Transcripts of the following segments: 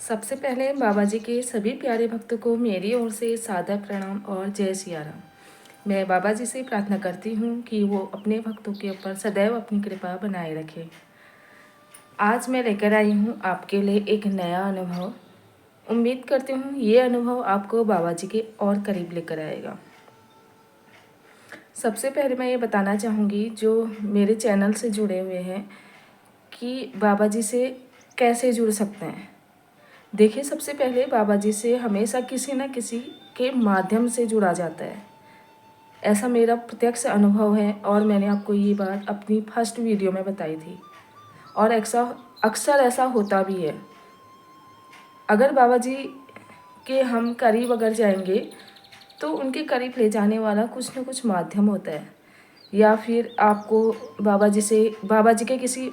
सबसे पहले बाबा जी के सभी प्यारे भक्तों को मेरी ओर से सादर प्रणाम और जय सिया राम। मैं बाबा जी से प्रार्थना करती हूँ कि वो अपने भक्तों के ऊपर सदैव अपनी कृपा बनाए रखें। आज मैं लेकर आई हूँ आपके लिए एक नया अनुभव। उम्मीद करती हूँ ये अनुभव आपको बाबा जी के और करीब लेकर आएगा। सबसे पहले मैं ये बताना चाहूँगी जो मेरे चैनल से जुड़े हुए हैं कि बाबा जी से कैसे जुड़ सकते हैं। देखिए, सबसे पहले बाबा जी से हमेशा किसी न किसी के माध्यम से जुड़ा जाता है। ऐसा मेरा प्रत्यक्ष अनुभव है और मैंने आपको ये बात अपनी फर्स्ट वीडियो में बताई थी और अक्सर ऐसा होता भी है। अगर बाबा जी के हम करीब अगर जाएंगे तो उनके करीब ले जाने वाला कुछ न कुछ माध्यम होता है, या फिर आपको बाबा जी के किसी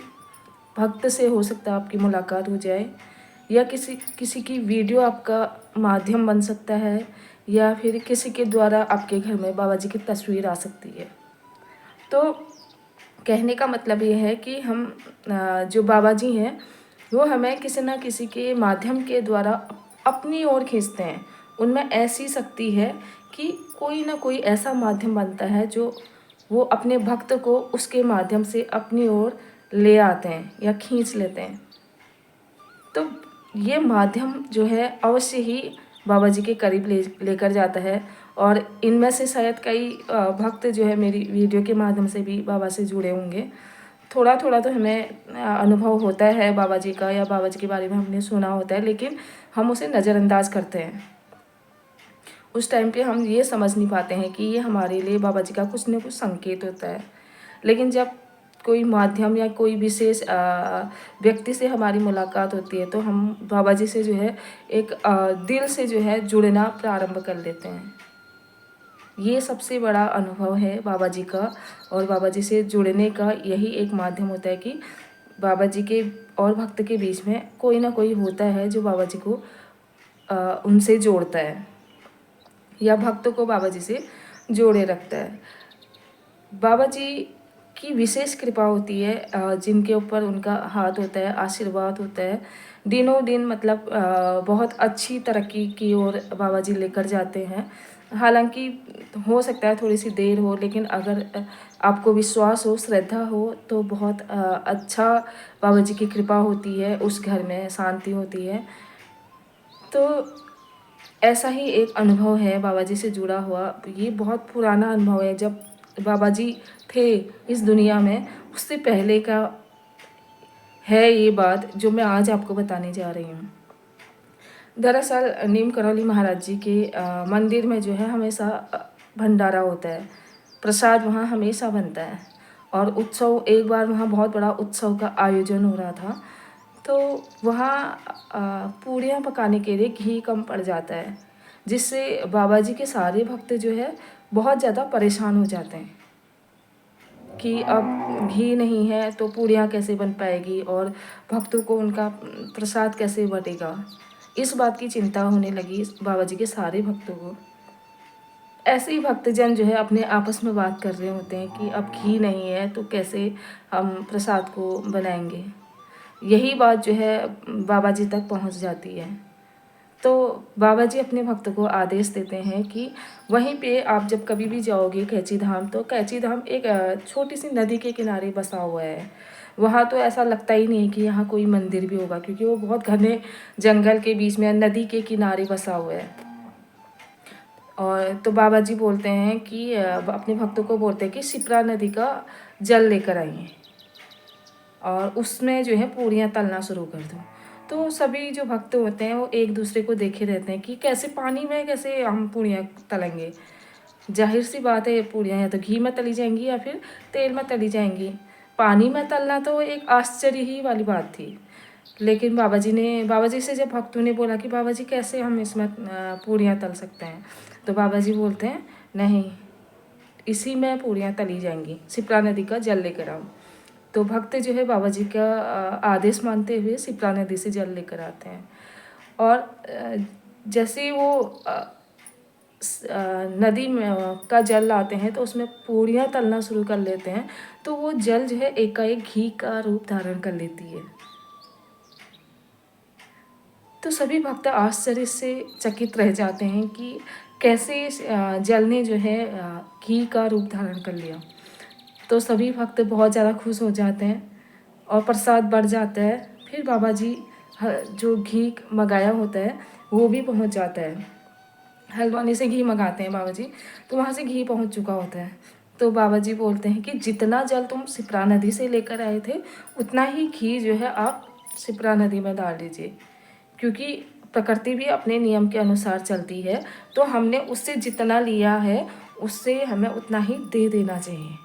भक्त से हो सकता है आपकी मुलाकात हो जाए, या किसी की वीडियो आपका माध्यम बन सकता है, या फिर किसी के द्वारा आपके घर में बाबा जी की तस्वीर आ सकती है। तो कहने का मतलब ये है कि हम जो बाबा जी हैं वो हमें किसी न किसी के माध्यम के द्वारा अपनी ओर खींचते हैं। उनमें ऐसी शक्ति है कि कोई ना कोई ऐसा माध्यम बनता है जो वो अपने भक्त को उसके माध्यम से अपनी ओर ले आते हैं या खींच लेते हैं। तो ये माध्यम जो है अवश्य ही बाबा जी के करीब लेकर जाता है। और इनमें से शायद कई भक्त जो है मेरी वीडियो के माध्यम से भी बाबा से जुड़े होंगे। थोड़ा थोड़ा तो हमें अनुभव होता है बाबा जी का, या बाबा जी के बारे में हमने सुना होता है, लेकिन हम उसे नज़रअंदाज करते हैं। उस टाइम पे हम ये समझ नहीं पाते हैं कि ये हमारे लिए बाबा जी का कुछ न कुछ संकेत होता है। लेकिन जब कोई माध्यम या कोई विशेष व्यक्ति से हमारी मुलाकात होती है तो हम बाबा जी से जो है एक दिल से जो है जुड़ना प्रारंभ कर लेते हैं। ये सबसे बड़ा अनुभव है बाबा जी का, और बाबा जी से जुड़ने का यही एक माध्यम होता है कि बाबा जी के और भक्त के बीच में कोई ना कोई होता है जो बाबा जी को उनसे जोड़ता है या भक्तों को बाबा जी से जोड़े रखता है। बाबा जी की विशेष कृपा होती है, जिनके ऊपर उनका हाथ होता है, आशीर्वाद होता है। दिनों दिन मतलब बहुत अच्छी तरक्की की ओर बाबा जी लेकर जाते हैं। हालांकि हो सकता है थोड़ी सी देर हो, लेकिन अगर आपको विश्वास हो, श्रद्धा हो, तो बहुत अच्छा बाबा जी की कृपा होती है, उस घर में शांति होती है। तो ऐसा ही एक अनुभव है बाबा जी से जुड़ा हुआ। ये बहुत पुराना अनुभव है, जब बाबा जी थे इस दुनिया में उससे पहले का है ये बात जो मैं आज आपको बताने जा रही हूँ। दरअसल नीम करौली महाराज जी के मंदिर में जो है हमेशा भंडारा होता है, प्रसाद वहाँ हमेशा बनता है। और उत्सव, एक बार वहाँ बहुत बड़ा उत्सव का आयोजन हो रहा था, तो वहाँ पूड़ियाँ पकाने के लिए घी कम पड़ जाता है, जिससे बाबा जी के सारे भक्त जो है बहुत ज़्यादा परेशान हो जाते हैं कि अब घी नहीं है तो पूड़ियाँ कैसे बन पाएगी और भक्तों को उनका प्रसाद कैसे बटेगा। इस बात की चिंता होने लगी बाबा जी के सारे भक्तों को। ऐसे ही भक्तजन जो है अपने आपस में बात कर रहे होते हैं कि अब घी नहीं है तो कैसे हम प्रसाद को बनाएंगे। यही बात जो है बाबा जी तक पहुंच जाती है। तो बाबा जी अपने भक्त को आदेश देते हैं कि वहीं पे आप जब कभी भी जाओगे कैची धाम, तो कैची धाम एक छोटी सी नदी के किनारे बसा हुआ है। वहाँ तो ऐसा लगता ही नहीं कि यहाँ कोई मंदिर भी होगा, क्योंकि वो बहुत घने जंगल के बीच में नदी के किनारे बसा हुआ है। और तो बाबा जी बोलते हैं कि अपने भक्तों को बोलते हैं कि शिप्रा नदी का जल लेकर आइए और उसमें जो है पूड़ियाँ तलना शुरू कर दो। तो सभी जो भक्त होते हैं वो एक दूसरे को देखे रहते हैं कि कैसे पानी में कैसे हम पूड़ियाँ तलेंगे। जाहिर सी बात है, पूड़ियाँ या तो घी में तली जाएंगी या फिर तेल में तली जाएंगी। पानी में तलना तो एक आश्चर्य ही वाली बात थी। लेकिन बाबा जी से जब भक्तों ने बोला कि बाबा जी कैसे हम इसमें पूड़ियाँ तल सकते हैं, तो बाबा जी बोलते हैं नहीं, इसी में पूड़ियाँ तली जाएंगी, शिप्रा नदी का जल लेकर आओ। तो भक्त जो है बाबा जी का आदेश मानते हुए शिप्रा नदी से जल लेकर आते हैं। और जैसे ही वो नदी में का जल लाते हैं तो उसमें पूड़ियाँ तलना शुरू कर लेते हैं, तो वो जल जो है एकाएक घी का रूप धारण कर लेती है। तो सभी भक्त आश्चर्य से चकित रह जाते हैं कि कैसे जल ने जो है घी का रूप धारण कर लिया। तो सभी भक्त बहुत ज़्यादा खुश हो जाते हैं और प्रसाद बढ़ जाता है। फिर बाबा जी जो घी मंगाया होता है वो भी पहुंच जाता है। हल्द्वानी से घी मंगाते हैं बाबा जी, तो वहाँ से घी पहुँच चुका होता है। तो बाबा जी बोलते हैं कि जितना जल तुम शिप्रा नदी से लेकर आए थे उतना ही घी जो है आप शिप्रा नदी में डाल दीजिए, क्योंकि प्रकृति भी अपने नियम के अनुसार चलती है। तो हमने उससे जितना लिया है उससे हमें उतना ही दे देना चाहिए।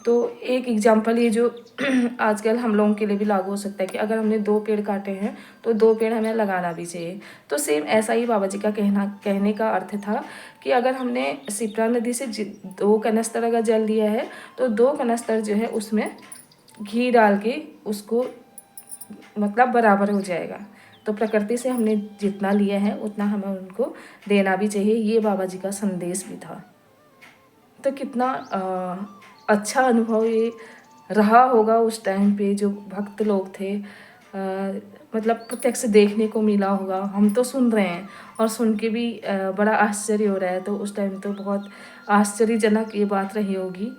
तो एक एग्जाम्पल ये जो आजकल हम लोगों के लिए भी लागू हो सकता है कि अगर हमने 2 पेड़ काटे हैं तो 2 पेड़ हमें लगाना भी चाहिए। तो सेम ऐसा ही बाबा जी का कहने का अर्थ था कि अगर हमने शिप्रा नदी से 2 कनस्तर अगर जल लिया है तो 2 कनस्तर जो है उसमें घी डाल के उसको मतलब बराबर हो जाएगा। तो प्रकृति से हमने जितना लिया है उतना हमें उनको देना भी चाहिए। ये बाबा जी का संदेश भी था। तो कितना अच्छा अनुभव ये रहा होगा उस टाइम पे, जो भक्त लोग थे मतलब प्रत्यक्ष देखने को मिला होगा। हम तो सुन रहे हैं और सुन के भी बड़ा आश्चर्य हो रहा है। तो उस टाइम तो बहुत आश्चर्यजनक ये बात रही होगी।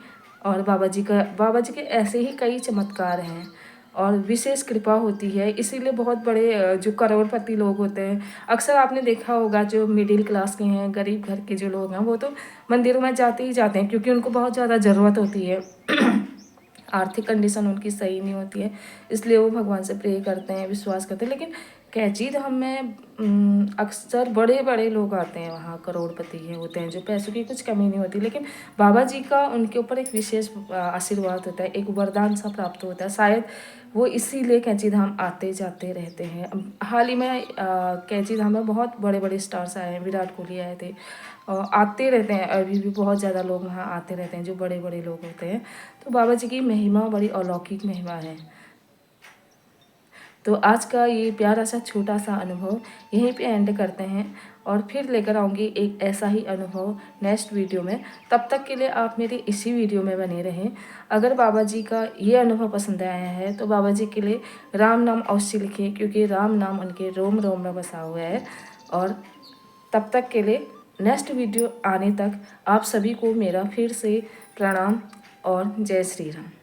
और बाबा जी के ऐसे ही कई चमत्कार हैं और विशेष कृपा होती है। इसीलिए बहुत बड़े जो करोड़पति लोग होते हैं, अक्सर आपने देखा होगा जो मिडिल क्लास के हैं, गरीब घर के जो लोग हैं, वो तो मंदिरों में जाते ही जाते हैं क्योंकि उनको बहुत ज़्यादा ज़रूरत होती है। आर्थिक कंडीशन उनकी सही नहीं होती है, इसलिए वो भगवान से प्रे करते हैं, विश्वास करते हैं। लेकिन कैची धाम में अक्सर बड़े बड़े लोग आते हैं, वहाँ करोड़पति हैं होते हैं, जो पैसों की कुछ कमी नहीं होती। लेकिन बाबा जी का उनके ऊपर एक विशेष आशीर्वाद होता है, एक वरदान सा प्राप्त होता है। शायद वो इसीलिए कैंची धाम आते जाते रहते हैं। हाल ही में कैंची धाम में बहुत बड़े बड़े स्टार्स आए हैं, विराट कोहली आए थे, आते रहते हैं। अभी भी बहुत ज़्यादा लोग वहाँ आते रहते हैं जो बड़े बड़े लोग होते हैं। तो बाबा जी की महिमा बड़ी अलौकिक महिमा है। तो आज का ये प्यारा सा छोटा सा अनुभव यहीं पे एंड करते हैं और फिर लेकर आऊँगी एक ऐसा ही अनुभव नेक्स्ट वीडियो में। तब तक के लिए आप मेरे इसी वीडियो में बने रहें। अगर बाबा जी का ये अनुभव पसंद आया है तो बाबा जी के लिए राम नाम अवश्य लिखें, क्योंकि राम नाम उनके रोम रोम में बसा हुआ है। और तब तक के लिए नेक्स्ट वीडियो आने तक आप सभी को मेरा फिर से प्रणाम और जय श्री राम।